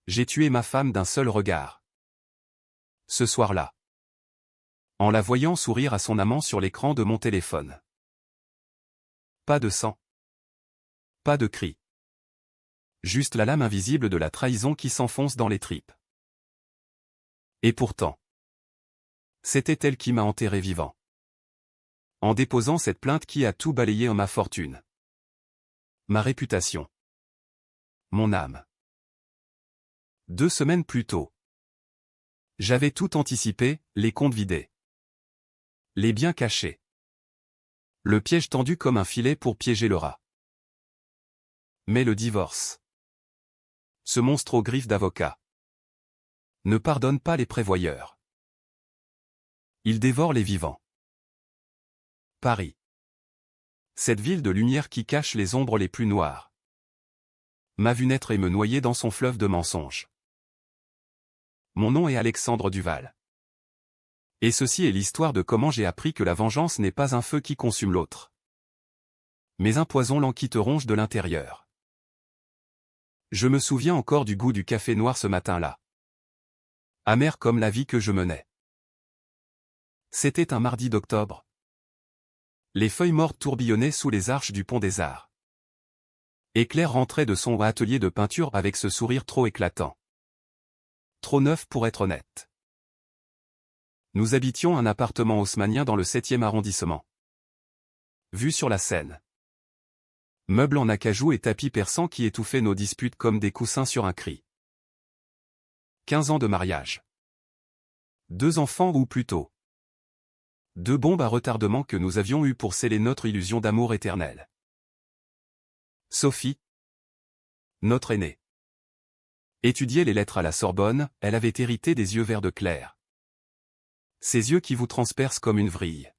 J'ai tué ma femme d'un seul regard. Ce soir-là. En la voyant sourire à son amant sur l'écran de mon téléphone. Pas de sang. Pas de cri. Juste la lame invisible de la trahison qui s'enfonce dans les tripes. Et pourtant. C'était elle qui m'a enterré vivant. En déposant cette plainte qui a tout balayé en ma fortune. Ma réputation. Mon âme. 2 semaines plus tôt. J'avais tout anticipé, les comptes vidés. Les biens cachés. Le piège tendu comme un filet pour piéger le rat. Mais le divorce. Ce monstre aux griffes d'avocat. Ne pardonne pas les prévoyeurs. Il dévore les vivants. Paris. Cette ville de lumière qui cache les ombres les plus noires. M'a vu naître et me noyer dans son fleuve de mensonges. Mon nom est Alexandre Duval. Et ceci est l'histoire de comment j'ai appris que la vengeance n'est pas un feu qui consume l'autre, mais un poison lent qui te ronge de l'intérieur. Je me souviens encore du goût du café noir ce matin-là. Amer comme la vie que je menais. C'était un mardi d'octobre. Les feuilles mortes tourbillonnaient sous les arches du pont des Arts. Et Claire rentrait de son atelier de peinture avec ce sourire trop éclatant. Trop neuf pour être honnête. Nous habitions un appartement haussmannien dans le 7e arrondissement. Vue sur la Seine. Meubles en acajou et tapis persans qui étouffaient nos disputes comme des coussins sur un cri. 15 ans de mariage. 2 enfants ou plutôt. 2 bombes à retardement que nous avions eues pour sceller notre illusion d'amour éternel. Sophie. Notre aînée. Étudiait les lettres à la Sorbonne, elle avait hérité des yeux verts de Claire. Ces yeux qui vous transpercent comme une vrille.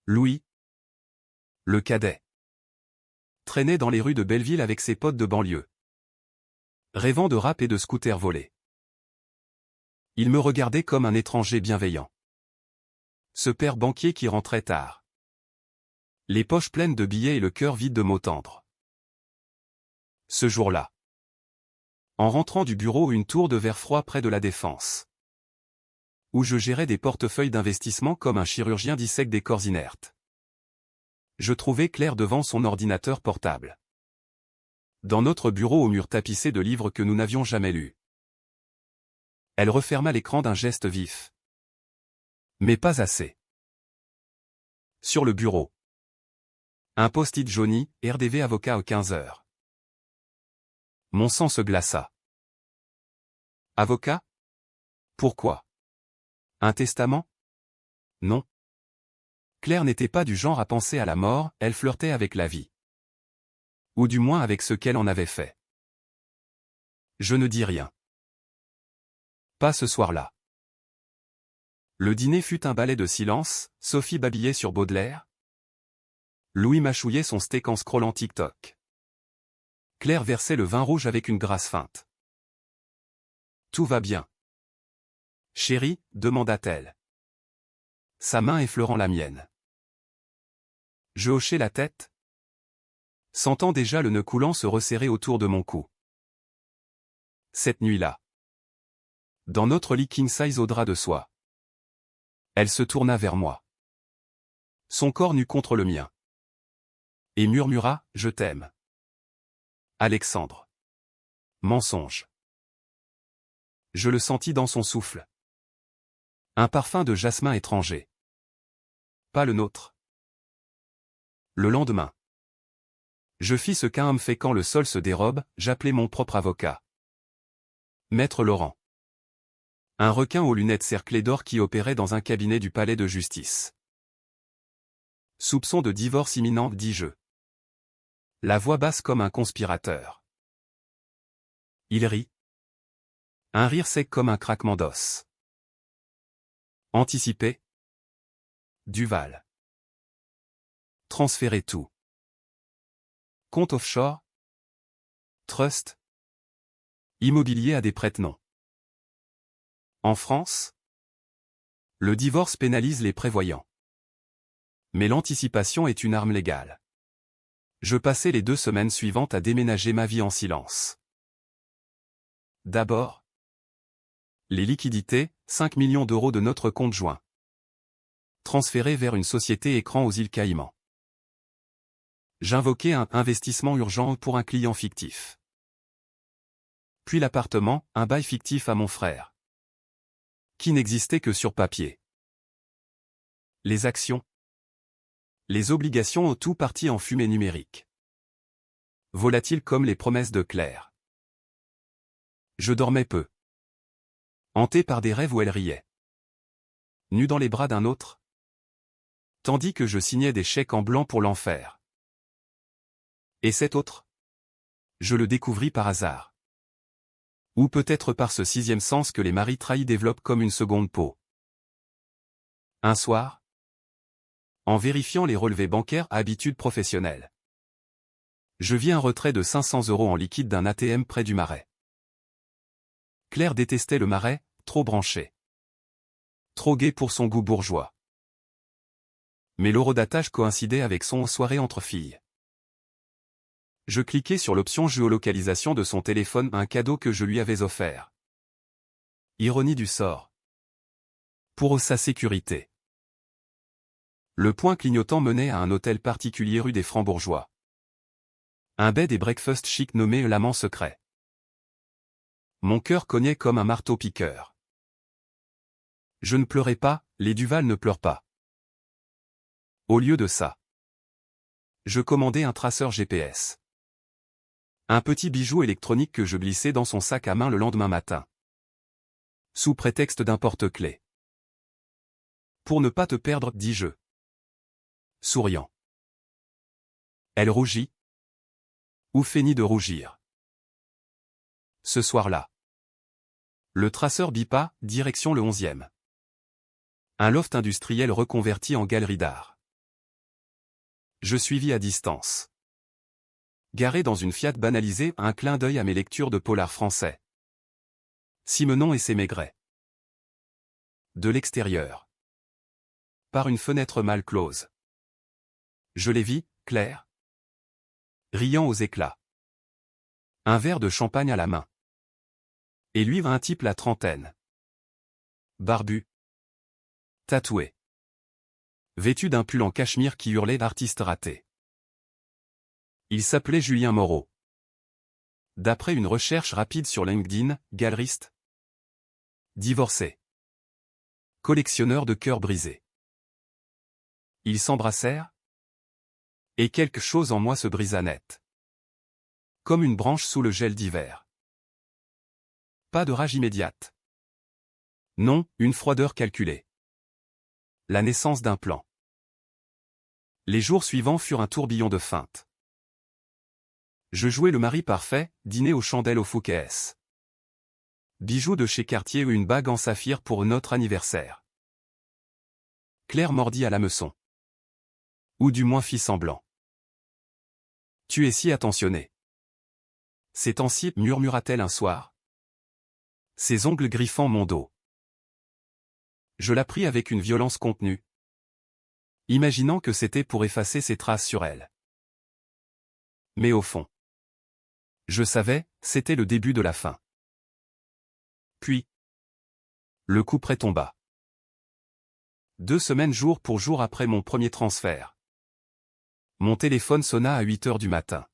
Louis. Le cadet. Traînait dans les rues de Belleville avec ses potes de banlieue. Rêvant de rap et de scooter volés. Il me regardait comme un étranger bienveillant. Ce père banquier qui rentrait tard. Les poches pleines de billets et le cœur vide de mots tendres. Ce jour-là. En rentrant du bureau une tour de verre froid près de la Défense. Où je gérais des portefeuilles d'investissement comme un chirurgien dissèque des corps inertes. Je trouvais Claire devant son ordinateur portable. Dans notre bureau au mur tapissé de livres que nous n'avions jamais lus. Elle referma l'écran d'un geste vif. Mais pas assez. Sur le bureau. Un post-it jauni, RDV avocat à 15 heures. Mon sang se glaça. Avocat? Pourquoi? Un testament? Non. Claire n'était pas du genre à penser à la mort, elle flirtait avec la vie. Ou du moins avec ce qu'elle en avait fait. Je ne dis rien. Pas ce soir-là. Le dîner fut un ballet de silence, Sophie babillait sur Baudelaire. Louis mâchouillait son steak en scrollant TikTok. Claire versait le vin rouge avec une grâce feinte. Tout va bien. Chérie, demanda-t-elle. Sa main effleurant la mienne. Je hochai la tête, sentant déjà le nœud coulant se resserrer autour de mon cou. Cette nuit-là. Dans notre lit king size au drap de soie. Elle se tourna vers moi. Son corps nu contre le mien. Et murmura, je t'aime. Alexandre. Mensonge. Je le sentis dans son souffle. Un parfum de jasmin étranger. Pas le nôtre. Le lendemain. Je fis ce qu'un homme fait quand le sol se dérobe, j'appelai mon propre avocat. Maître Laurent. Un requin aux lunettes cerclées d'or qui opérait dans un cabinet du palais de justice. Soupçon de divorce imminent, dis-je. La voix basse comme un conspirateur. Il rit. Un rire sec comme un craquement d'os. Anticiper. Duval. Transférer tout. Compte offshore. Trust. Immobilier à des prête-noms. En France, le divorce pénalise les prévoyants. Mais l'anticipation est une arme légale. Je passai les 2 semaines suivantes à déménager ma vie en silence. D'abord, les liquidités, 5 millions d'euros de notre compte joint. Transférés vers une société écran aux îles Caïmans. J'invoquais un investissement urgent pour un client fictif. Puis l'appartement, un bail fictif à mon frère. Qui n'existait que sur papier. Les actions. Les obligations, au tout parti en fumée numérique. Volatiles comme les promesses de Claire. Je dormais peu. Hanté par des rêves où elle riait. Nue dans les bras d'un autre. Tandis que je signais des chèques en blanc pour l'enfer. Et cet autre? Je le découvris par hasard. Ou peut-être par ce sixième sens que les maris trahis développent comme une seconde peau. Un soir, en vérifiant les relevés bancaires à habitude professionnelle, je vis un retrait de 500 euros en liquide d'un ATM près du Marais. Claire détestait le Marais, trop branché. Trop gai pour son goût bourgeois. Mais l'horodatage coïncidait avec son soirée entre filles. Je cliquais sur l'option géolocalisation de son téléphone, un cadeau que je lui avais offert. Ironie du sort. Pour sa sécurité. Le point clignotant menait à un hôtel particulier rue des Francs-Bourgeois. Un bed et breakfast chic nommé l'amant secret. Mon cœur cognait comme un marteau-piqueur. Je ne pleurais pas, les Duval ne pleurent pas. Au lieu de ça, je commandai un traceur GPS. Un petit bijou électronique que je glissais dans son sac à main le lendemain matin. Sous prétexte d'un porte-clés. Pour ne pas te perdre, dis-je. Souriant. Elle rougit. Ou feignit de rougir. Ce soir-là. Le traceur bipa, direction le 11e. Un loft industriel reconverti en galerie d'art. Je suivis à distance. Garé dans une Fiat banalisée, un clin d'œil à mes lectures de polar français. Simenon et ses Maigret. De l'extérieur. Par une fenêtre mal close. Je les vis, Claire. Riant aux éclats. Un verre de champagne à la main. Et lui un type la trentaine. Barbu. Tatoué. Vêtu d'un pull en cachemire qui hurlait d'artiste raté. Il s'appelait Julien Moreau. D'après une recherche rapide sur LinkedIn, galeriste. Divorcé. Collectionneur de cœurs brisés. Ils s'embrassèrent. Et quelque chose en moi se brisa net. Comme une branche sous le gel d'hiver. Pas de rage immédiate. Non, une froideur calculée. La naissance d'un plan. Les jours suivants furent un tourbillon de feintes. Je jouais le mari parfait, dîner aux chandelles au Fouquet's. Bijoux de chez Cartier ou une bague en saphir pour notre anniversaire. Claire mordit à l'hameçon. Ou du moins fit semblant. Tu es si attentionné. Ces temps-ci, murmura-t-elle un soir. Ses ongles griffant mon dos. Je la pris avec une violence contenue. Imaginant que c'était pour effacer ses traces sur elle. Mais au fond. Je savais, c'était le début de la fin. Puis. Le couperet tomba. 2 semaines jour pour jour après mon premier transfert. Mon téléphone sonna à 8 heures du matin.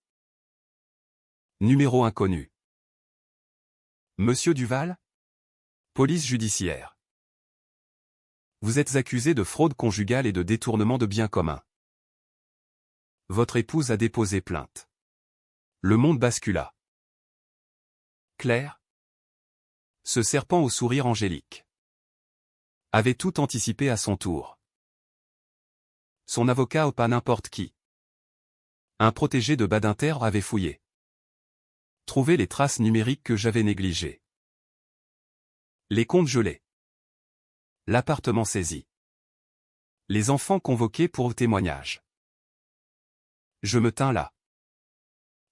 Numéro inconnu. Monsieur Duval? Police judiciaire. Vous êtes accusé de fraude conjugale et de détournement de biens communs. Votre épouse a déposé plainte. Le monde bascula. Claire? Ce serpent au sourire angélique. Avait tout anticipé à son tour. Son avocat ou pas n'importe qui. Un protégé de Badinter avait fouillé. Trouvé les traces numériques que j'avais négligées. Les comptes gelés. L'appartement saisi. Les enfants convoqués pour témoignage. Je me tins là.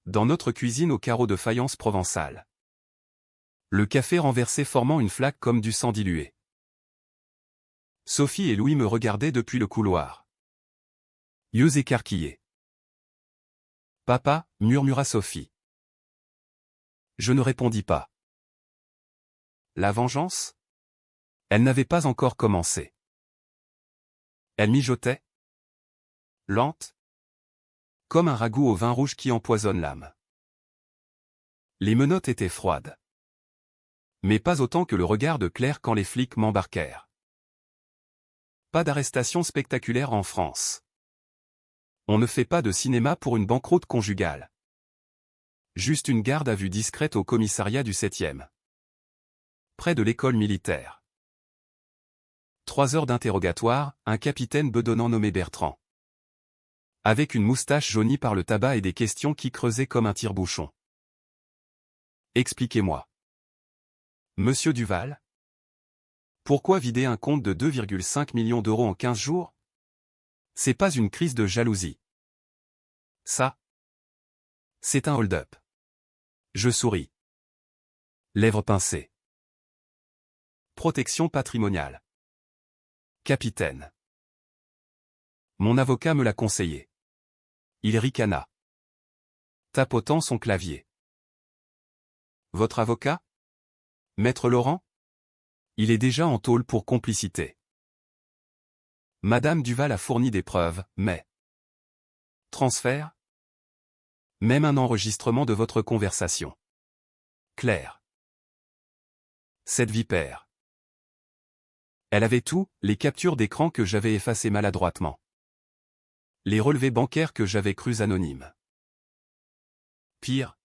Dans notre cuisine au carreau de faïence provençale. Le café renversé formant une flaque comme du sang dilué. Sophie et Louis me regardaient depuis le couloir. Yeux écarquillés. Papa, murmura Sophie. Je ne répondis pas. La vengeance? Elle n'avait pas encore commencé. Elle mijotait. Lente. Comme un ragoût au vin rouge qui empoisonne l'âme. Les menottes étaient froides. Mais pas autant que le regard de Claire quand les flics m'embarquèrent. Pas d'arrestation spectaculaire en France. On ne fait pas de cinéma pour une banqueroute conjugale. Juste une garde à vue discrète au commissariat du 7e. Près de l'école militaire. 3 heures d'interrogatoire, un capitaine bedonnant nommé Bertrand. Avec une moustache jaunie par le tabac et des questions qui creusaient comme un tire-bouchon. Expliquez-moi. Monsieur Duval? Pourquoi vider un compte de 2,5 millions d'euros en 15 jours? C'est pas une crise de jalousie. Ça, c'est un hold-up. Je souris. Lèvres pincées. Protection patrimoniale. Capitaine. Mon avocat me l'a conseillé. Il ricana. Tapotant son clavier. Votre avocat? Maître Laurent? Il est déjà en tôle pour complicité. Madame Duval a fourni des preuves, mais... Transfert? Même un enregistrement de votre conversation. Claire. Cette vipère. Elle avait tout, les captures d'écran que j'avais effacées maladroitement. Les relevés bancaires que j'avais crus anonymes. Pire.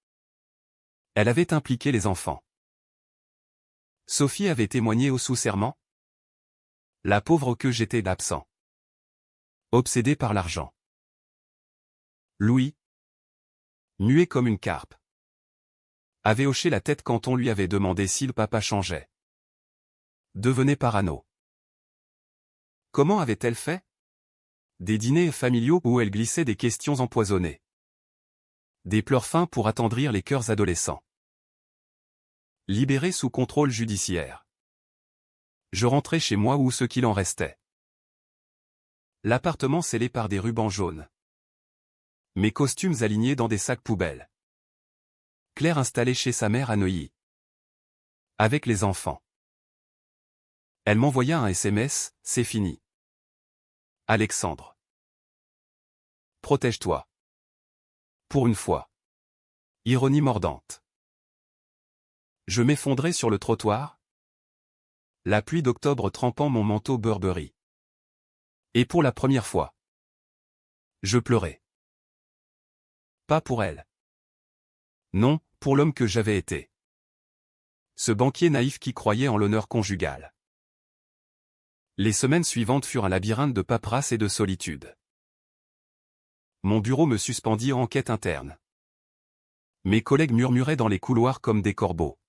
Elle avait impliqué les enfants. Sophie avait témoigné au sous-serment. La pauvre que j'étais absent. Obsédé par l'argent. Louis, muet comme une carpe, avait hoché la tête quand on lui avait demandé si le papa changeait. Devenait parano. Comment avait-elle fait? Des dîners familiaux où elle glissait des questions empoisonnées. Des pleurs fins pour attendrir les cœurs adolescents. Libéré sous contrôle judiciaire. Je rentrais chez moi ou ce qu'il en restait. L'appartement scellé par des rubans jaunes. Mes costumes alignés dans des sacs poubelles. Claire installée chez sa mère à Neuilly. Avec les enfants. Elle m'envoya un SMS, c'est fini. Alexandre. Protège-toi. Pour une fois. Ironie mordante. Je m'effondrais sur le trottoir. La pluie d'octobre trempant mon manteau Burberry. Et pour la première fois. Je pleurais. Pas pour elle. Non, pour l'homme que j'avais été. Ce banquier naïf qui croyait en l'honneur conjugal. Les semaines suivantes furent un labyrinthe de paperasse et de solitude. Mon bureau me suspendit en enquête interne. Mes collègues murmuraient dans les couloirs comme des corbeaux.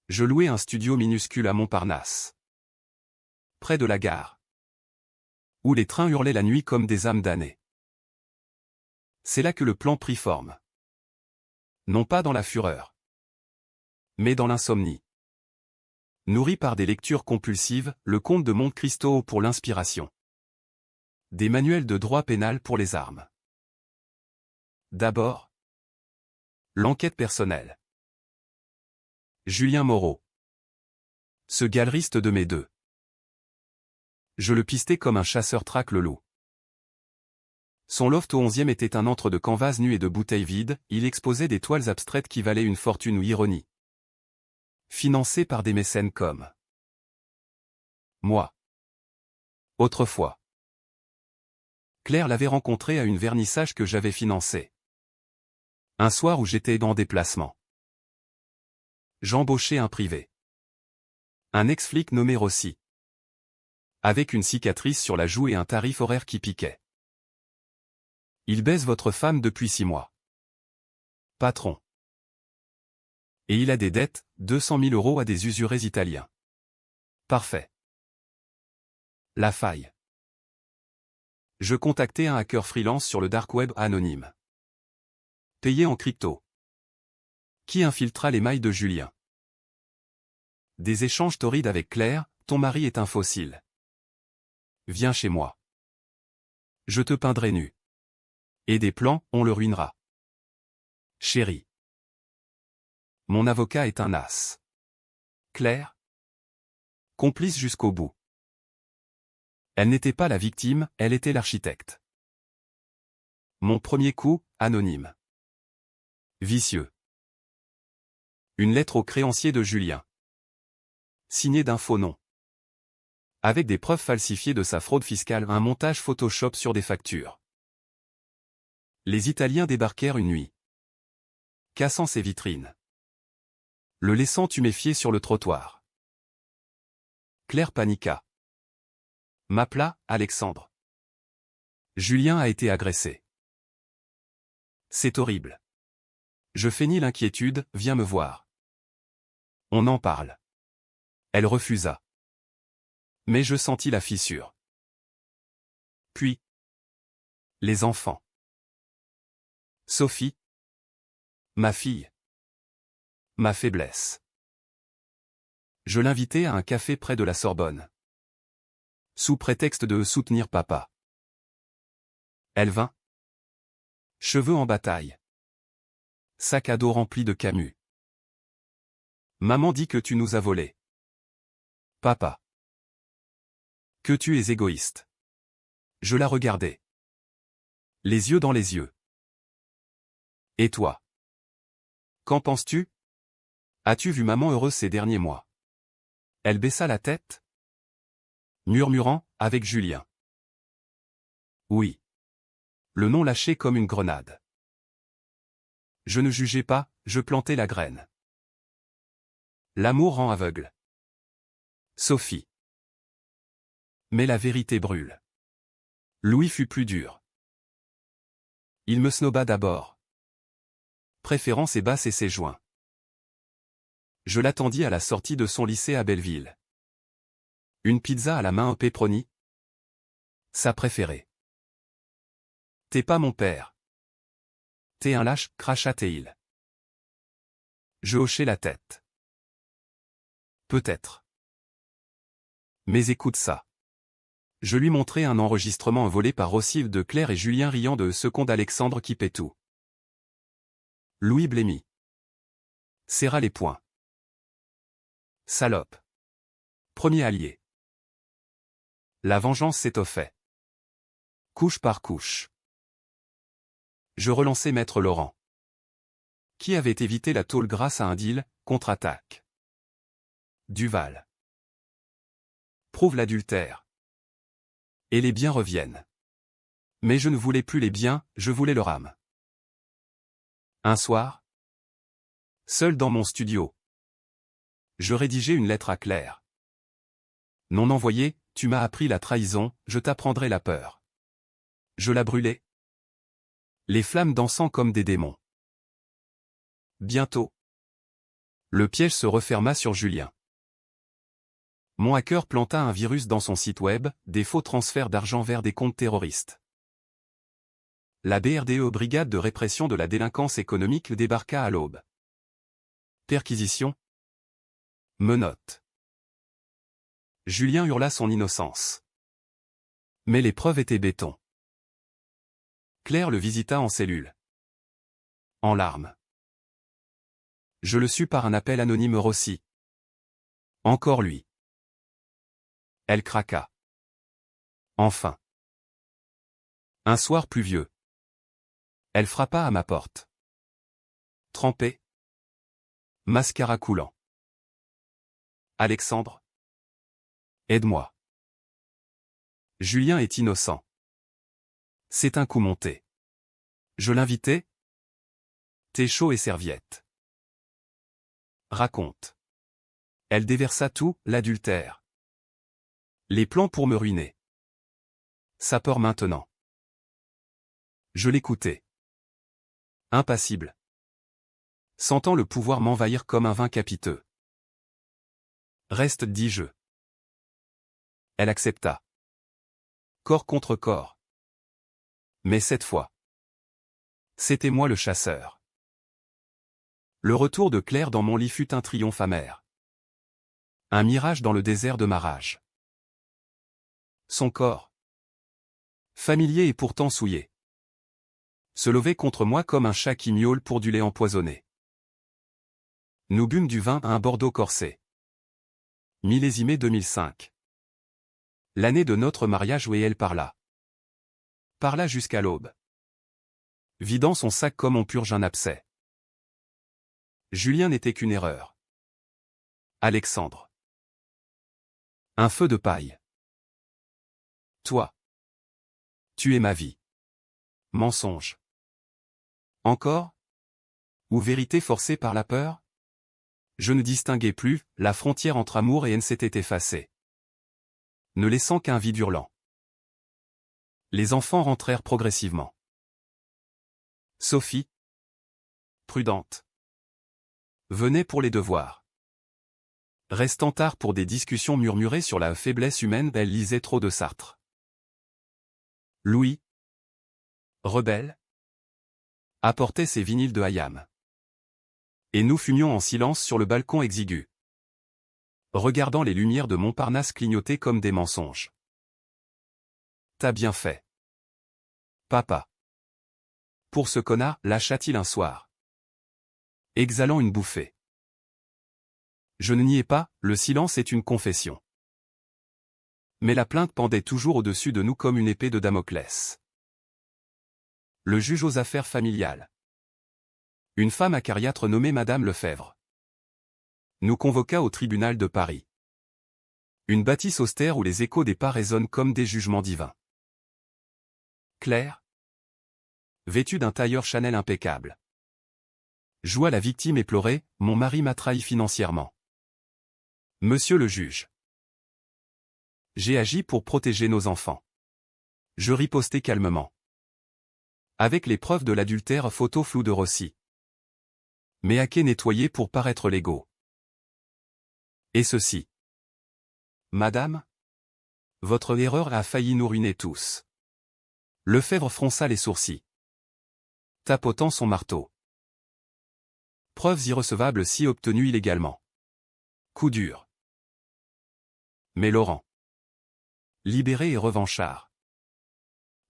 Je louai un studio minuscule à Montparnasse. Près de la gare. Où les trains hurlaient la nuit comme des âmes damnées. C'est là que le plan prit forme. Non pas dans la fureur. Mais dans l'insomnie. Nourri par des lectures compulsives, le comte de Monte Cristo pour l'inspiration. Des manuels de droit pénal pour les armes. D'abord, l'enquête personnelle. Julien Moreau. Ce galeriste de mes deux. Je le pistais comme un chasseur traque le loup. Son loft au 11e était un antre de canvas nu et de bouteilles vides, il exposait des toiles abstraites qui valaient une fortune ou ironie. Financées par des mécènes comme moi. Autrefois. Claire l'avait rencontré à une vernissage que j'avais financé. Un soir où j'étais en déplacement. J'embauchais un privé. Un ex-flic nommé Rossi. Avec une cicatrice sur la joue et un tarif horaire qui piquait. Il baise votre femme depuis 6 mois. Patron. Et il a des dettes, 200 000 € à des usurers italiens. Parfait. La faille. Je contactais un hacker freelance sur le dark web anonyme. Payé en crypto. Qui infiltra les mailles de Julien. Des échanges torrides avec Claire, ton mari est un fossile. Viens chez moi. Je te peindrai nu. Et des plans, on le ruinera. Chérie. Mon avocat est un as. Claire? Complice jusqu'au bout. Elle n'était pas la victime, elle était l'architecte. Mon premier coup, anonyme. Vicieux. Une lettre au créancier de Julien. Signée d'un faux nom. Avec des preuves falsifiées de sa fraude fiscale, un montage Photoshop sur des factures. Les Italiens débarquèrent une nuit, cassant ses vitrines, le laissant tuméfier sur le trottoir. Claire paniqua. M'appela, Alexandre. Julien a été agressé. C'est horrible. Je feignis l'inquiétude, viens me voir. On en parle. Elle refusa. Mais je sentis la fissure. Puis, les enfants. Sophie. Ma fille. Ma faiblesse. Je l'invitai à un café près de la Sorbonne. Sous prétexte de soutenir papa. Elle vint. Cheveux en bataille. Sac à dos rempli de Camus. Maman dit que tu nous as volés. Papa. Que tu es égoïste. Je la regardais. Les yeux dans les yeux. Et toi? Qu'en penses-tu? As-tu vu maman heureuse ces derniers mois? Elle baissa la tête, murmurant, avec Julien. Oui. Le nom lâché comme une grenade. Je ne jugeais pas, je plantais la graine. L'amour rend aveugle. Sophie. Mais la vérité brûle. Louis fut plus dur. Il me snoba d'abord, préférant ses basses et ses joints. Je l'attendis à la sortie de son lycée à Belleville. Une pizza à la main au pepperoni. Sa préférée. T'es pas mon père. T'es un lâche, cracha-t-il. Je hochai la tête. Peut-être. Mais écoute ça. Je lui montrai un enregistrement volé par Rossive de Claire et Julien riant de ce con d'Alexandre qui paie tout. Louis blêmit. Serra les poings. Salope. Premier allié. La vengeance s'étoffait. Couche par couche. Je relançai Maître Laurent. Qui avait évité la tôle grâce à un deal, contre-attaque. Duval. Prouve l'adultère. Et les biens reviennent. Mais je ne voulais plus les biens, je voulais leur âme. Un soir, seul dans mon studio, je rédigeais une lettre à Claire. Non envoyée, tu m'as appris la trahison, je t'apprendrai la peur. Je la brûlais. Les flammes dansant comme des démons. Bientôt, le piège se referma sur Julien. Mon hacker planta un virus dans son site web, des faux transferts d'argent vers des comptes terroristes. La BRDE, Brigade de répression de la délinquance économique, débarqua à l'aube. Perquisition. Menottes. Julien hurla son innocence. Mais les preuves étaient béton. Claire le visita en cellule. En larmes. Je le sus par un appel anonyme Rossi. Encore lui. Elle craqua. Enfin. Un soir pluvieux. Elle frappa à ma porte. Trempée. Mascara coulant. Alexandre. Aide-moi. Julien est innocent. C'est un coup monté. Je l'invitais. Thé chaud et serviette. Raconte. Elle déversa tout, l'adultère. Les plans pour me ruiner. Sa peur maintenant. Je l'écoutais. Impassible. Sentant le pouvoir m'envahir comme un vin capiteux. Reste, dis-je. Elle accepta. Corps contre corps. Mais cette fois, c'était moi le chasseur. Le retour de Claire dans mon lit fut un triomphe amer. Un mirage dans le désert de ma rage. Son corps, familier et pourtant souillé, se levait contre moi comme un chat qui miaule pour du lait empoisonné. Nous bûmes du vin à un Bordeaux corsé. Millésimé 2005. L'année de notre mariage où elle parla. Parla jusqu'à l'aube. Vidant son sac comme on purge un abcès. Julien n'était qu'une erreur. Alexandre. Un feu de paille. Toi. Tu es ma vie. Mensonge. Encore? Ou vérité forcée par la peur? Je ne distinguais plus, la frontière entre amour et haine s'était effacée, ne laissant qu'un vide hurlant. Les enfants rentrèrent progressivement. Sophie, prudente, venait pour les devoirs. Restant tard pour des discussions murmurées sur la faiblesse humaine, elle lisait trop de Sartre. Louis, rebelle, apportait ses vinyles de Hayam. Et nous fumions en silence sur le balcon exigu, regardant les lumières de Montparnasse clignoter comme des mensonges. T'as bien fait. Papa. Pour ce connard, lâcha-t-il un soir, exhalant une bouffée. Je ne niais pas, le silence est une confession. Mais la plainte pendait toujours au-dessus de nous comme une épée de Damoclès. Le juge aux affaires familiales. Une femme acariâtre nommée Madame Lefebvre nous convoqua au tribunal de Paris. Une bâtisse austère où les échos des pas résonnent comme des jugements divins. Claire, vêtue d'un tailleur Chanel impeccable, joua la victime et pleurait, mon mari m'a trahi financièrement. Monsieur le juge. J'ai agi pour protéger nos enfants. Je ripostai calmement. Avec les preuves de l'adultère, photo floue de Rossi. Mais à quai nettoyé pour paraître légaux. Et ceci. Madame? Votre erreur a failli nous ruiner tous. Lefebvre fronça les sourcils, tapotant son marteau. Preuves irrecevables si obtenues illégalement. Coup dur. Mais Laurent, libéré et revanchard,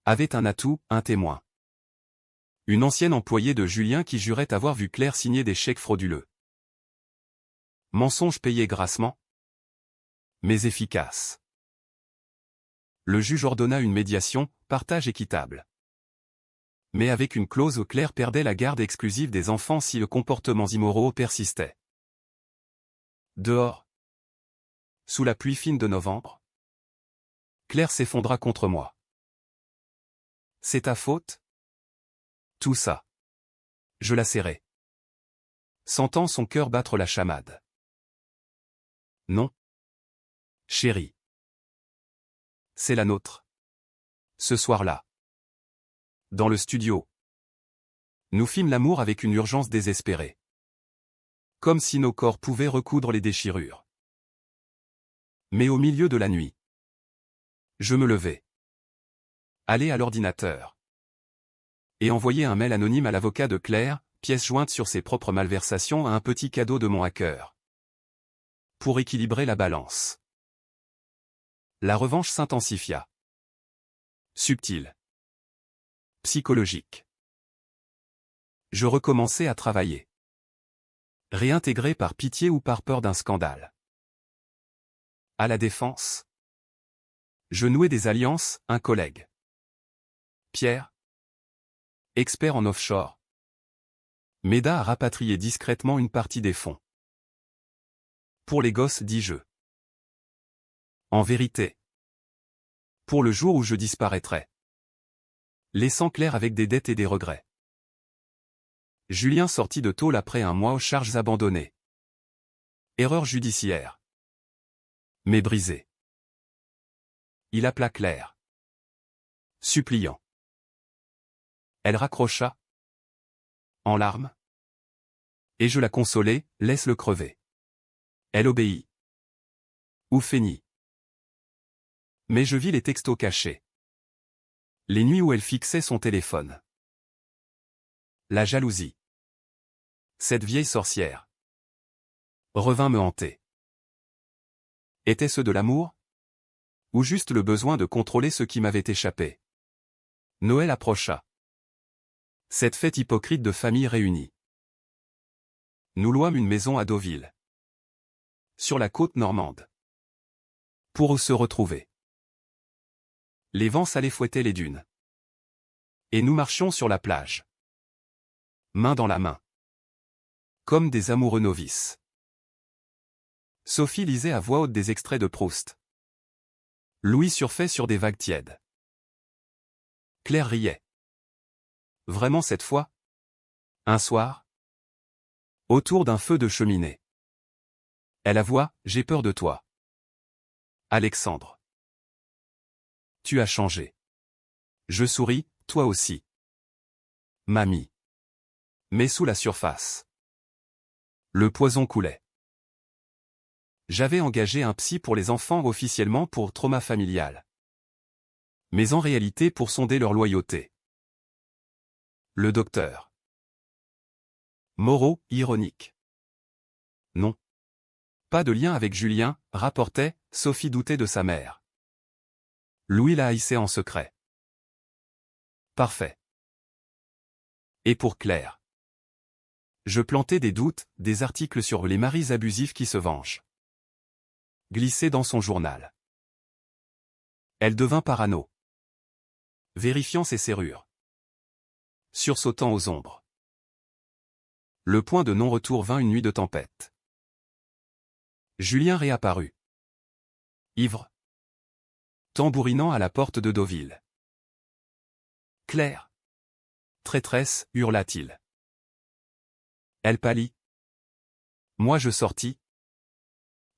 avait un atout, un témoin. Une ancienne employée de Julien qui jurait avoir vu Claire signer des chèques frauduleux. Mensonge payé grassement, mais efficace. Le juge ordonna une médiation, partage équitable. Mais avec une clause où Claire perdait la garde exclusive des enfants si le comportement immoraux persistait. Dehors, sous la pluie fine de novembre, Claire s'effondra contre moi. C'est ta faute? Tout ça. Je la serrai, sentant son cœur battre la chamade. Non. Chérie. C'est la nôtre. Ce soir-là. Dans le studio. Nous fîmes l'amour avec une urgence désespérée. Comme si nos corps pouvaient recoudre les déchirures. Mais au milieu de la nuit, je me levai. Allai à l'ordinateur. Et envoyai un mail anonyme à l'avocat de Claire, pièce jointe sur ses propres malversations à un petit cadeau de mon hacker. Pour équilibrer la balance. La revanche s'intensifia. Subtile. Psychologique. Je recommençai à travailler. Réintégré par pitié ou par peur d'un scandale. À la défense. Je nouai des alliances, un collègue. Pierre, expert en offshore, m'aida à rapatrier discrètement une partie des fonds. Pour les gosses, dis-je. En vérité. Pour le jour où je disparaîtrai. Laissant Claire avec des dettes et des regrets. Julien sortit de tôle après un mois aux charges abandonnées. Erreur judiciaire. Mais brisée. Il appela Claire. Suppliant. Elle raccrocha. En larmes. Et je la consolai, laisse-le crever. Elle obéit. Ou feignit. Mais je vis les textos cachés. Les nuits où elle fixait son téléphone. La jalousie. Cette vieille sorcière. Revint me hanter. Était-ce de l'amour? Ou juste le besoin de contrôler ce qui m'avait échappé? Noël approcha. Cette fête hypocrite de famille réunie. Nous louâmes une maison à Deauville. Sur la côte normande. Pour se retrouver. Les vents s'allaient fouetter les dunes. Et nous marchions sur la plage. Main dans la main. Comme des amoureux novices. Sophie lisait à voix haute des extraits de Proust. Louis surfait sur des vagues tièdes. Claire riait. Vraiment cette fois? Un soir? Autour d'un feu de cheminée. Elle avoua, j'ai peur de toi. Alexandre. Tu as changé. Je souris, toi aussi. Mamie. Mais sous la surface. Le poison coulait. J'avais engagé un psy pour les enfants officiellement pour trauma familial. Mais en réalité pour sonder leur loyauté. Le docteur. Moreau, ironique. Non. Pas de lien avec Julien, rapportait, Sophie doutait de sa mère. Louis la haïssait en secret. Parfait. Et pour Claire. Je plantais des doutes, des articles sur les maris abusifs qui se vengent. Glissés dans son journal. Elle devint parano. Vérifiant ses serrures. Sursautant aux ombres. Le point de non-retour vint une nuit de tempête. Julien réapparut. Ivre. Tambourinant à la porte de Deauville. Claire. Traîtresse, hurla-t-il. Elle pâlit. Moi je sortis.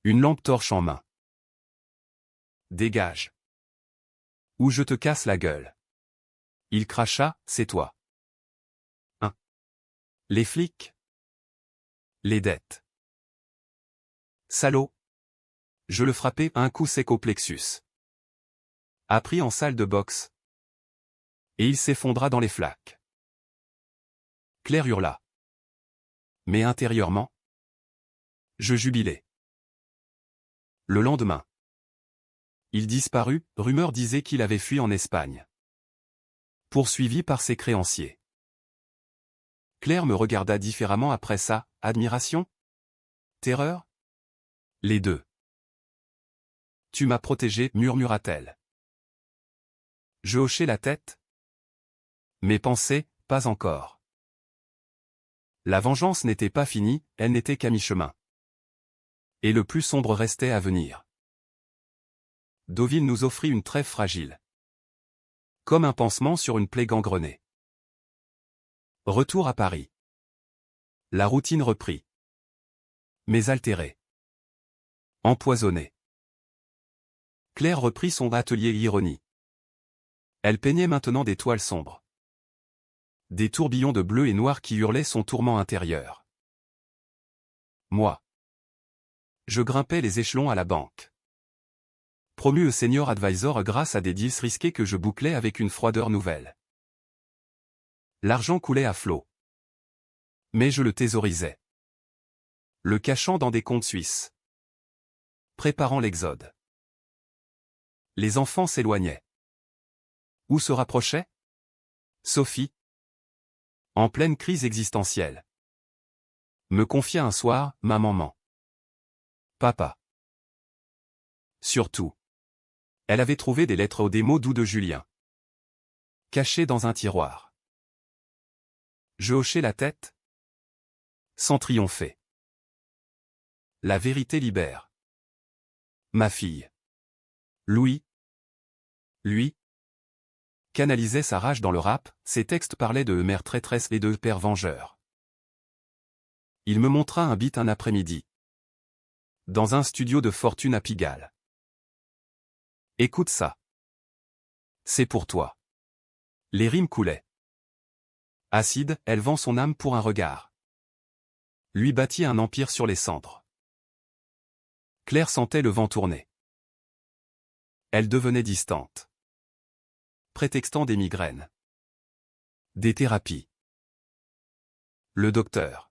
Une lampe torche en main. Dégage. Ou je te casse la gueule. Il cracha, c'est toi. Hein? Les flics? Les dettes. Salaud. Je le frappai un coup sec au plexus. Appris en salle de boxe. Et il s'effondra dans les flaques. Claire hurla. Mais intérieurement, je jubilais. Le lendemain, il disparut, rumeur disait qu'il avait fui en Espagne. Poursuivi par ses créanciers. Claire me regarda différemment après ça, admiration? Terreur? Les deux. Tu m'as protégé, murmura-t-elle. Je hochai la tête. Mes pensées, pas encore. La vengeance n'était pas finie, elle n'était qu'à mi-chemin. Et le plus sombre restait à venir. Deauville nous offrit une trêve fragile. Comme un pansement sur une plaie gangrenée. Retour à Paris. La routine reprit. Mais altérée. Empoisonnée. Claire reprit son atelier ironie. Elle peignait maintenant des toiles sombres. Des tourbillons de bleu et noir qui hurlaient son tourment intérieur. Moi. Je grimpais les échelons à la banque. Promu senior advisor grâce à des deals risqués que je bouclais avec une froideur nouvelle. L'argent coulait à flot. Mais je le thésaurisais. Le cachant dans des comptes suisses. Préparant l'exode. Les enfants s'éloignaient. Où se rapprochaient? Sophie. En pleine crise existentielle. Me confia un soir, maman ment. Papa. Surtout. Elle avait trouvé des lettres aux démos doux de Julien. Cachées dans un tiroir. Je hochai la tête. Sans triompher. La vérité libère. Ma fille. Louis. Lui. Canalisait sa rage dans le rap, ses textes parlaient de mère traîtresse et de père vengeur. Il me montra un beat un après-midi. Dans un studio de fortune à Pigalle. Écoute ça. C'est pour toi. Les rimes coulaient. Acide, elle vend son âme pour un regard. Lui bâtit un empire sur les cendres. Claire sentait le vent tourner. Elle devenait distante. Prétextant des migraines. Des thérapies. Le docteur.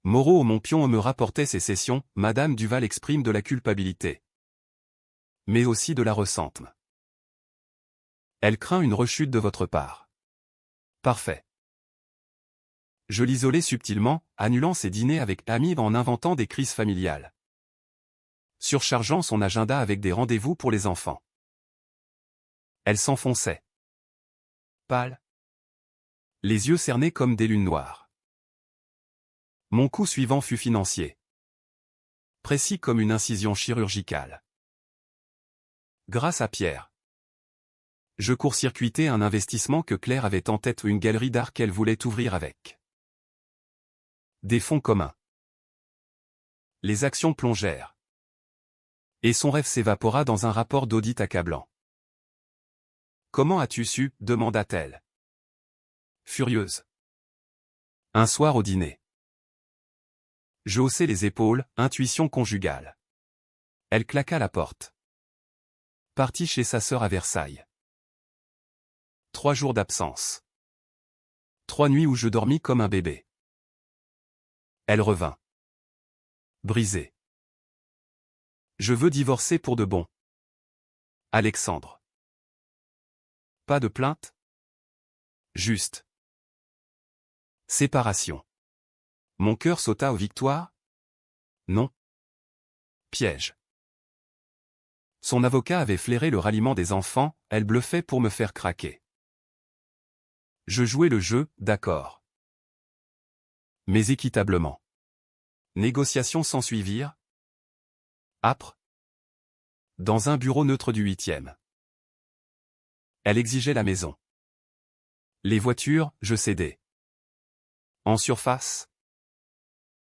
Moreau au Montpion me rapportait ses sessions, Madame Duval exprime de la culpabilité. Mais aussi de la ressentiment. Elle craint une rechute de votre part. Parfait. Je l'isolais subtilement, annulant ses dîners avec amis en inventant des crises familiales. surchargeant son agenda avec des rendez-vous pour les enfants. Elle s'enfonçait. Pâle. Les yeux cernés comme des lunes noires. Mon coup suivant fut financier. Précis comme une incision chirurgicale. Grâce à Pierre. Je court-circuitais un investissement que Claire avait en tête, une galerie d'art qu'elle voulait ouvrir avec des fonds communs. Les actions plongèrent. Et son rêve s'évapora dans un rapport d'audit accablant. « Comment as-tu su ?» demanda-t-elle. Furieuse. Un soir au dîner. Je haussai les épaules, intuition conjugale. Elle claqua la porte. Partie chez sa sœur à Versailles. 3 jours d'absence. 3 nuits où je dormis comme un bébé. Elle revint. Brisée. Je veux divorcer pour de bon. Alexandre. Pas de plainte? Juste. Séparation. Mon cœur sauta aux victoires? Non. Piège. Son avocat avait flairé le ralliement des enfants, elle bluffait pour me faire craquer. Je jouais le jeu, d'accord. Mais équitablement. Négociations s'ensuivirent. Âpres. Dans un bureau neutre du 8e. Elle exigeait la maison. Les voitures, je cédais. En surface.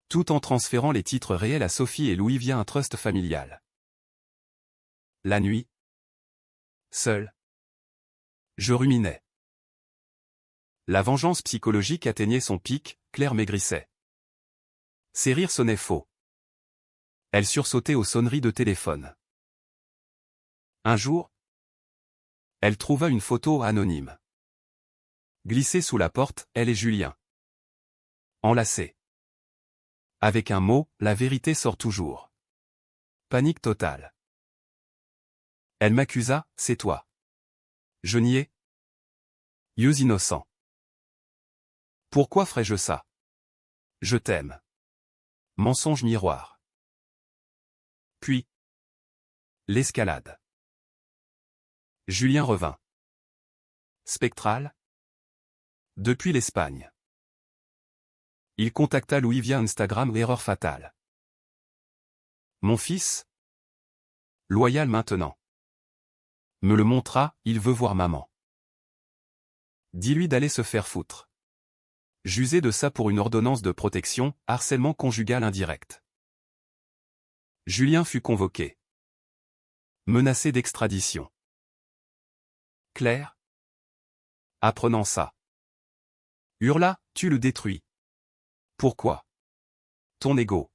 Tout en transférant les titres réels à Sophie et Louis via un trust familial. La nuit. Seul. Je ruminais. La vengeance psychologique atteignait son pic, Claire maigrissait. Ses rires sonnaient faux. Elle sursautait aux sonneries de téléphone. Un jour, elle trouva une photo anonyme. Glissée sous la porte, elle et Julien. Enlacés. Avec un mot, la vérité sort toujours. Panique totale. Elle m'accusa, c'est toi. Je niai. Yeux innocents. Pourquoi ferais-je ça? Je t'aime. Mensonge miroir. Puis. L'escalade. Julien revint. Spectral. Depuis l'Espagne. Il contacta Louis via Instagram, erreur fatale. Mon fils? Loyal maintenant. Me le montra, il veut voir maman. Dis-lui d'aller se faire foutre. J'usais de ça pour une ordonnance de protection, harcèlement conjugal indirect. Julien fut convoqué. Menacé d'extradition. Claire? Apprenant ça. Hurla, tu le détruis. Pourquoi? Ton ego.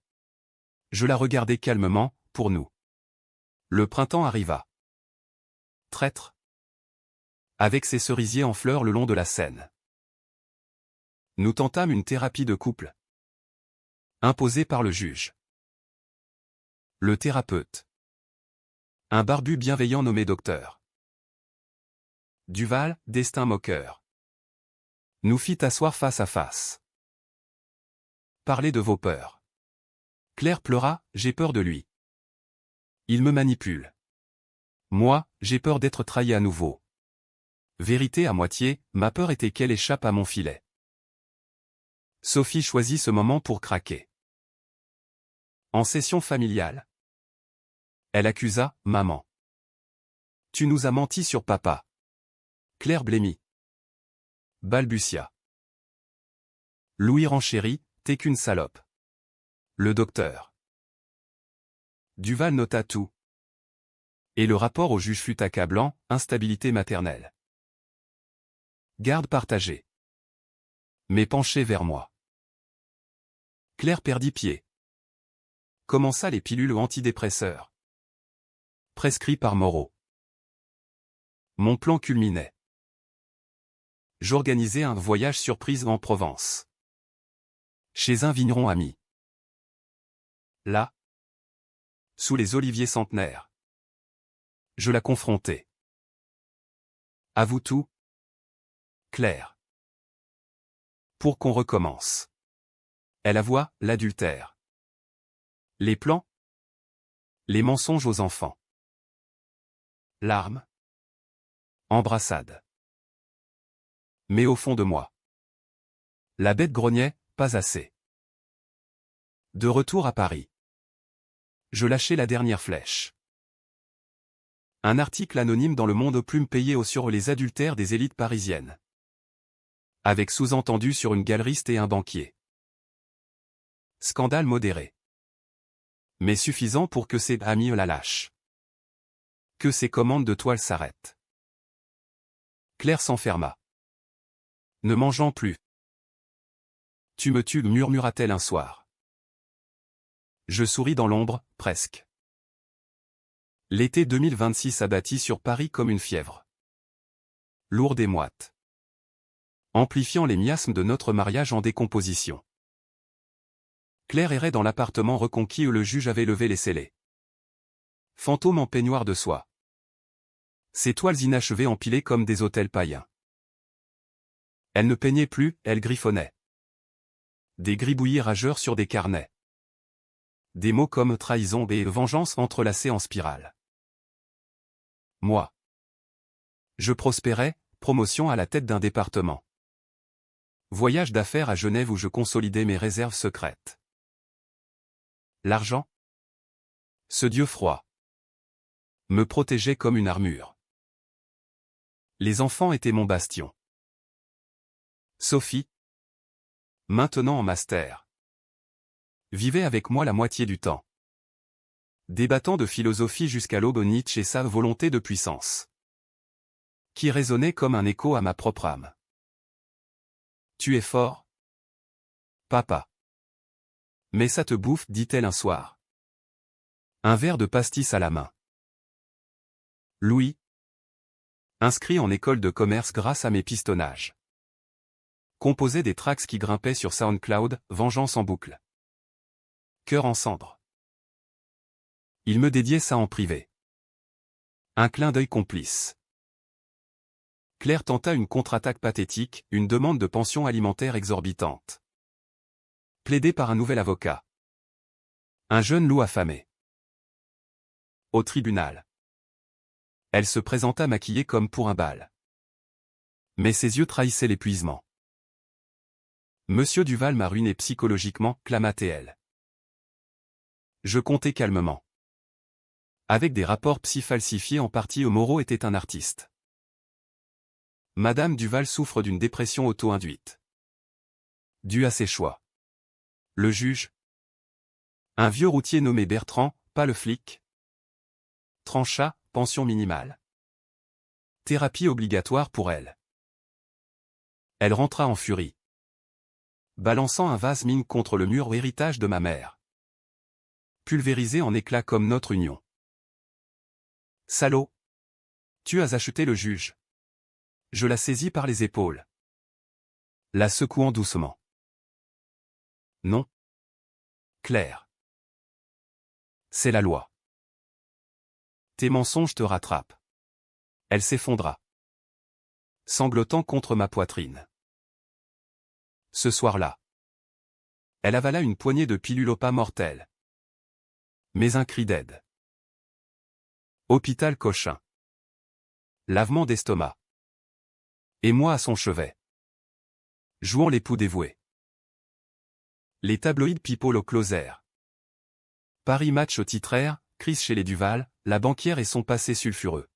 Je la regardais calmement, pour nous. Le printemps arriva. Traître. Avec ses cerisiers en fleurs le long de la Seine. Nous tentâmes une thérapie de couple. Imposée par le juge. Le thérapeute. Un barbu bienveillant nommé docteur. Duval, destin moqueur. Nous fit asseoir face à face. Parlez de vos peurs. Claire pleura, j'ai peur de lui. Il me manipule. Moi, j'ai peur d'être trahi à nouveau. Vérité à moitié, ma peur était qu'elle échappe à mon filet. Sophie choisit ce moment pour craquer. En session familiale. Elle accusa, maman. Tu nous as menti sur papa. Claire blêmit. Balbutia. Louis renchérit, t'es qu'une salope. Le docteur. Duval nota tout. Et le rapport au juge fut accablant, instabilité maternelle. Garde partagée. Mais penché vers moi. Claire perdit pied. Commença les pilules antidépresseurs. Prescrit par Moreau. Mon plan culminait. J'organisais un voyage surprise en Provence. Chez un vigneron ami. Là. Sous les oliviers centenaires. Je la confrontais. Avoue tout. Claire. Pour qu'on recommence. Elle avoua l'adultère. Les plans? Les mensonges aux enfants. Larmes. Embrassades. Mais au fond de moi. La bête grognait, pas assez. De retour à Paris. Je lâchai la dernière flèche. Un article anonyme dans Le Monde aux plumes payé sur les adultères des élites parisiennes. Avec sous-entendu sur une galeriste et un banquier. Scandale modéré. Mais suffisant pour que ses amis la lâchent. Que ses commandes de toile s'arrêtent. Claire s'enferma. Ne mangeant plus. Tu me tues, murmura-t-elle un soir. Je souris dans l'ombre, presque. L'été 2026 abattit sur Paris comme une fièvre. Lourde et moite. Amplifiant les miasmes de notre mariage en décomposition. Claire errait dans l'appartement reconquis où le juge avait levé les scellés. Fantôme en peignoir de soie. Ses toiles inachevées empilées comme des autels païens. Elle ne peignait plus, elle griffonnait. Des gribouillis rageurs sur des carnets. Des mots comme trahison et vengeance entrelacés en spirale. Moi. Je prospérais, promotion à la tête d'un département. Voyage d'affaires à Genève où je consolidais mes réserves secrètes. L'argent. Ce dieu froid. Me protégeait comme une armure. Les enfants étaient mon bastion. Sophie. Maintenant en master. Vivait avec moi la moitié du temps. Débattant de philosophie jusqu'à l'aube Nietzsche et sa volonté de puissance. Qui résonnait comme un écho à ma propre âme. Tu es fort, papa. Mais ça te bouffe, dit-elle un soir. Un verre de pastis à la main. Louis. Inscrit en école de commerce grâce à mes pistonnages. Composait des tracks qui grimpaient sur SoundCloud, vengeance en boucle. Cœur en cendres. Il me dédiait ça en privé. Un clin d'œil complice. Claire tenta une contre-attaque pathétique, une demande de pension alimentaire exorbitante. Plaidée par un nouvel avocat. Un jeune loup affamé. Au tribunal. Elle se présenta maquillée comme pour un bal. Mais ses yeux trahissaient l'épuisement. Monsieur Duval m'a ruiné psychologiquement, clama-t-elle. Je comptais calmement. Avec des rapports psy falsifiés en partie, Moreau était un artiste. Madame Duval souffre d'une dépression auto-induite. Due à ses choix. Le juge. Un vieux routier nommé Bertrand, pas le flic. Trancha, pension minimale. Thérapie obligatoire pour elle. Elle rentra en furie. Balançant un vase mine contre le mur héritage de ma mère. Pulvérisé en éclats comme notre union. Salaud. Tu as acheté le juge. Je la saisis par les épaules. La secouant doucement. Non. Claire. C'est la loi. Tes mensonges te rattrapent. Elle s'effondra. Sanglotant contre ma poitrine. Ce soir-là. Elle avala une poignée de pilules au pas mortel. Mais un cri d'aide. Hôpital Cochin. Lavement d'estomac. Et moi à son chevet. Jouant l'époux dévoué. Les tabloïds people au closer. Paris Match au titraire, crise chez les Duval, la banquière et son passé sulfureux.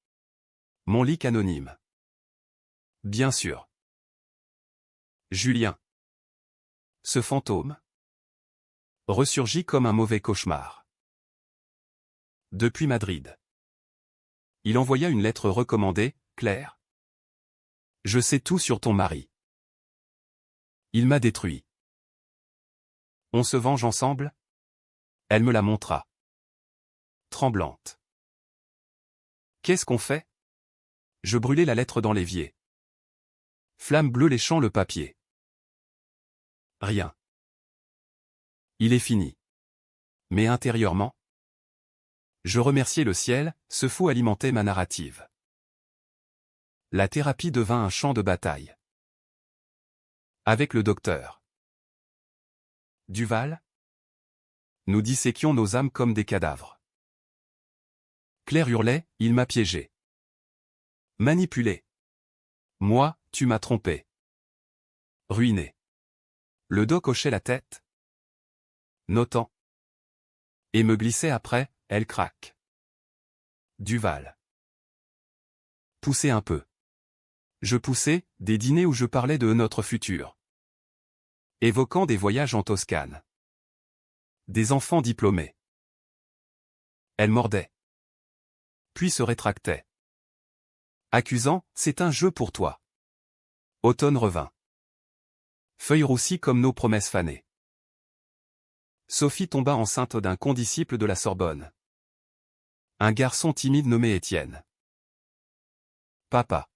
Mon leak anonyme. Bien sûr. Julien. Ce fantôme. Ressurgit comme un mauvais cauchemar. Depuis Madrid. Il envoya une lettre recommandée, Claire. Je sais tout sur ton mari. Il m'a détruit. On se venge ensemble? Elle me la montra. Tremblante. Qu'est-ce qu'on fait? Je brûlai la lettre dans l'évier. Flamme bleue léchant le papier. Rien. Il est fini. Mais intérieurement? Je remerciai le ciel, ce fou alimentait ma narrative. La thérapie devint un champ de bataille. Avec le docteur Duval, nous disséquions nos âmes comme des cadavres. Claire hurlait, il m'a piégé. Manipulé. Moi, tu m'as trompé. Ruiné. Le doc hochait la tête. Notant. Et me glissait après, elle craque. Duval. Poussez un peu. Je poussais, des dîners où je parlais de notre futur. Évoquant des voyages en Toscane. Des enfants diplômés. Elle mordait. Puis se rétractait. Accusant, c'est un jeu pour toi. Automne revint. Feuilles roussies comme nos promesses fanées. Sophie tomba enceinte d'un condisciple de la Sorbonne. Un garçon timide nommé Étienne. Papa.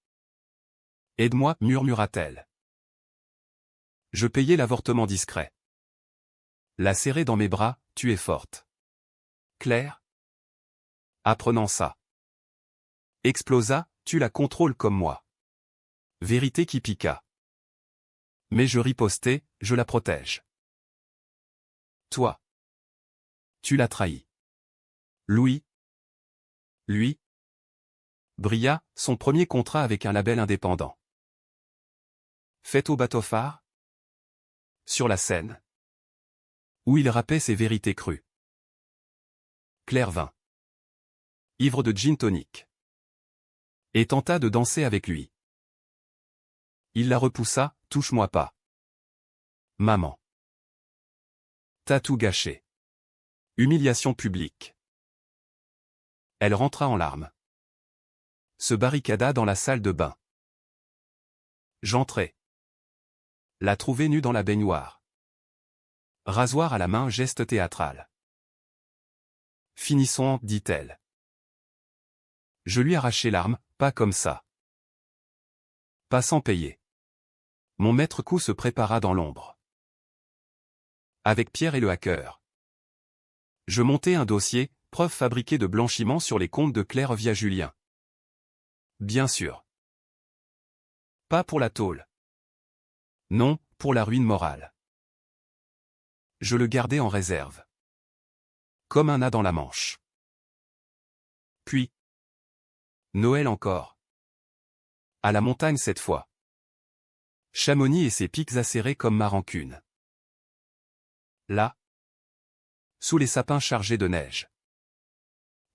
Aide-moi, murmura-t-elle. Je payai l'avortement discret. La serrer dans mes bras, tu es forte. Claire. Apprenant ça. Explosa, tu la contrôles comme moi. Vérité qui piqua. Mais je ripostai, je la protège. Toi. Tu l'as trahi. Louis. Lui. Brilla, son premier contrat avec un label indépendant. Fait au bateau-phare. Sur la scène. Où il rappait ses vérités crues. Claire vint. Ivre de gin tonic. Et tenta de danser avec lui. Il la repoussa, touche-moi pas. Maman. T'as tout gâché. Humiliation publique. Elle rentra en larmes. Se barricada dans la salle de bain. J'entrai. La trouvai nue dans la baignoire. Rasoir à la main, geste théâtral. Finissons, dit-elle. Je lui arrachai l'arme, pas comme ça. Pas sans payer. Mon maître coup se prépara dans l'ombre. Avec Pierre et le hacker. Je montai un dossier, preuve fabriquée de blanchiment sur les comptes de Claire via Julien. Bien sûr. Pas pour la tôle. Non, pour la ruine morale. Je le gardai en réserve. Comme un as dans la manche. Puis. Noël encore. À la montagne cette fois. Chamonix et ses pics acérés comme ma rancune. Là. Sous les sapins chargés de neige.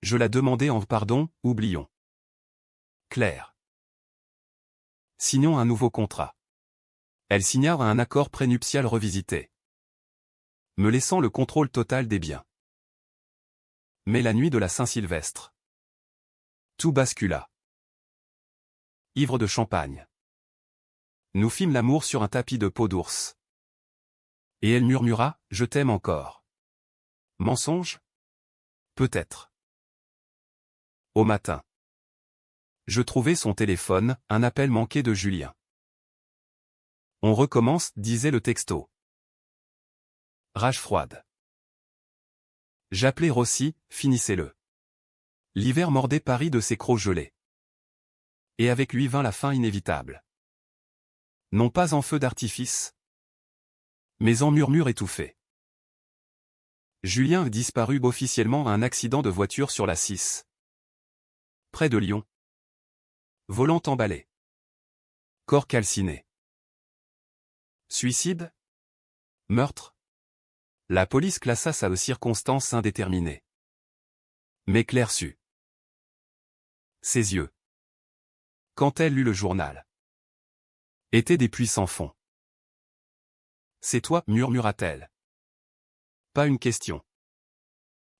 Je la demandai en pardon, oublions. Claire. Signons un nouveau contrat. Elle signa un accord prénuptial revisité. Me laissant le contrôle total des biens. Mais la nuit de la Saint-Sylvestre. Tout bascula. Ivre de champagne. Nous fîmes l'amour sur un tapis de peau d'ours. Et elle murmura, je t'aime encore. Mensonge? Peut-être. Au matin. Je trouvai son téléphone, un appel manqué de Julien. On recommence, disait le texto. Rage froide. J'appelai Rossi, finissez-le. L'hiver mordait Paris de ses crocs gelés. Et avec lui vint la fin inévitable. Non pas en feu d'artifice, mais en murmure étouffé. Julien disparut officiellement à un accident de voiture sur la 6. Près de Lyon. Volant emballé. Corps calciné. Suicide? Meurtre? La police classa ça de circonstances indéterminées. Mais Claire sut. Ses yeux. Quand elle lut le journal. Étaient des puits sans fond. C'est toi, murmura-t-elle. Pas une question.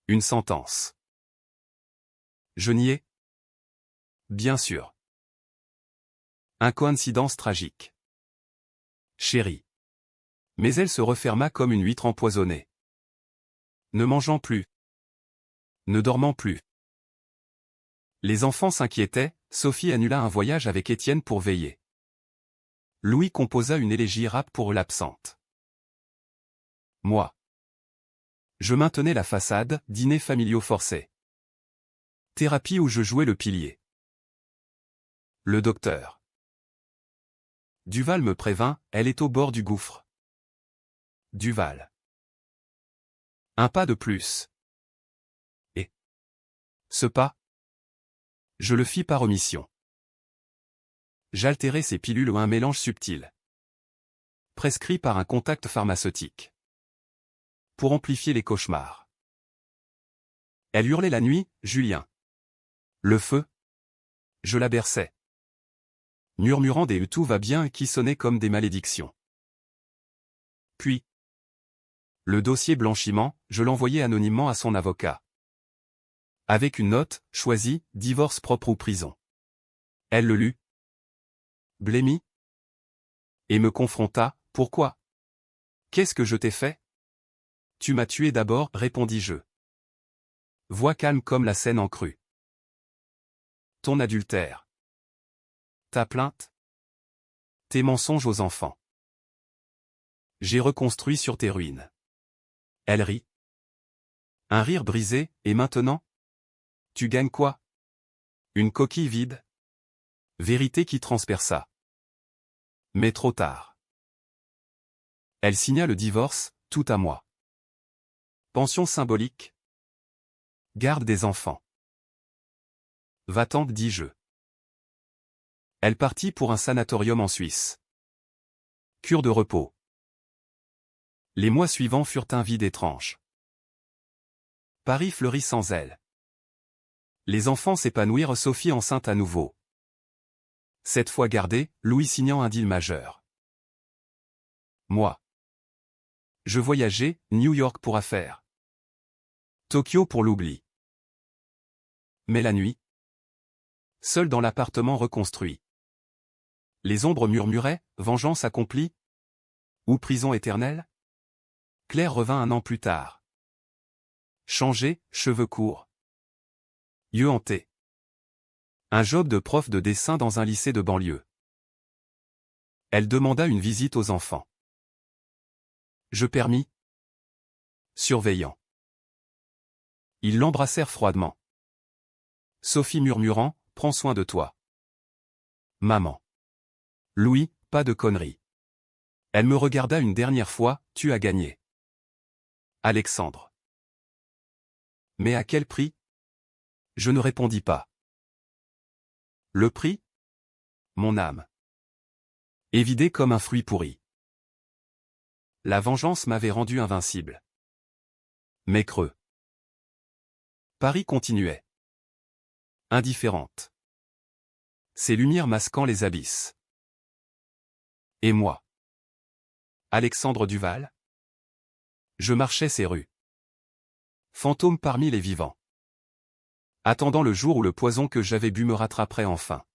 Une sentence. Je niais. Bien sûr. Un coïncidence tragique. Chérie. Mais elle se referma comme une huître empoisonnée. Ne mangeant plus. Ne dormant plus. Les enfants s'inquiétaient, Sophie annula un voyage avec Étienne pour veiller. Louis composa une élégie rap pour l'absente. Moi. Je maintenais la façade, dîners familiaux forcés. Thérapie où je jouais le pilier. Le docteur. Duval me prévint, elle est au bord du gouffre. Duval. Un pas de plus. Et ce pas, Je le fis par omission. J'altérai ces pilules ou un mélange subtil, prescrit par un contact pharmaceutique, pour amplifier les cauchemars. Elle hurlait la nuit, Julien. Le feu. Je la berçais, murmurant des « tout va bien » qui sonnaient comme des malédictions. Puis, le dossier blanchiment, je l'envoyai anonymement à son avocat. Avec une note, choisie, divorce propre ou prison. Elle le lut, blêmie, et me confronta, pourquoi? Qu'est-ce que je t'ai fait? Tu m'as tué d'abord, répondis-je. Voix calme comme la Seine en crue. Ton adultère. Ta plainte. Tes mensonges aux enfants. J'ai reconstruit sur tes ruines. Elle rit. Un rire brisé, et maintenant? Tu gagnes quoi? Une coquille vide? Vérité qui transperça. Mais trop tard. Elle signa le divorce, tout à moi. Pension symbolique. Garde des enfants. Va-t'en, dis-je. Elle partit pour un sanatorium en Suisse. Cure de repos. Les mois suivants furent un vide étrange. Paris fleurit sans elle. Les enfants s'épanouirent, Sophie enceinte à nouveau. Cette fois gardée, Louis signant un deal majeur. Moi. Je voyageais, New York pour affaires. Tokyo pour l'oubli. Mais la nuit. Seul dans l'appartement reconstruit. Les ombres murmuraient, vengeance accomplie? Ou prison éternelle? Claire revint un an plus tard. Changée, cheveux courts. Yeux hantés. Un job de prof de dessin dans un lycée de banlieue. Elle demanda une visite aux enfants. Je permis. Surveillant. Ils l'embrassèrent froidement. Sophie murmurant, prends soin de toi. Maman. Louis, pas de conneries. Elle me regarda une dernière fois, tu as gagné. Alexandre. Mais à quel prix? Je ne répondis pas. Le prix? Mon âme. Évidée comme un fruit pourri. La vengeance m'avait rendu invincible. Mais creux. Paris continuait. Indifférente. Ses lumières masquant les abysses. Et moi? Alexandre Duval? Je marchais ces rues. Fantôme parmi les vivants. Attendant le jour où le poison que j'avais bu me rattraperait enfin.